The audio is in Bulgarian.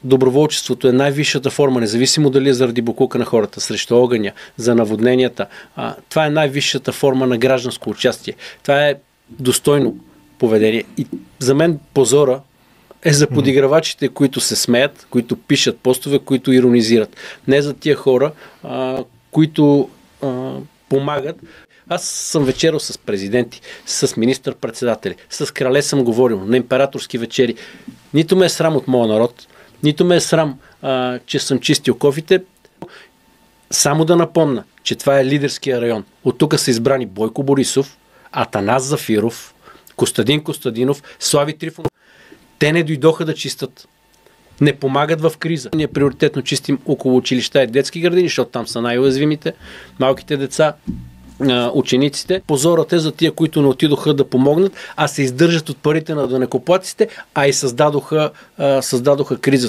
доброволчеството е най-висшата форма, независимо дали е заради боклука на хората, срещу огъня, за наводненията. Това е най-висшата форма на гражданско участие. Това е достойно поведение. И за мен позора е за подигравачите, които се смеят, които пишат постове, които иронизират. Не за тия хора, които помагат. Аз съм вечерал с президенти, с министър-председатели, с крале съм говорил, на императорски вечери. Нито ме е срам от моя народ, нито ме е срам, че съм чистил кофите. Само да напомня, че това е лидерския район. От тук са избрани Бойко Борисов, Атанас Зафиров, Костадин Костадинов, Слави Трифонов. Те не дойдоха да чистят. Не помагат в криза. Ние приоритетно чистим около училища и детски градини, защото там са най-уязвимите, малките деца, учениците. Позорът е за тия, които не отидоха да помогнат, а се издържат от парите на данъкоплатците, а и създадоха кризата.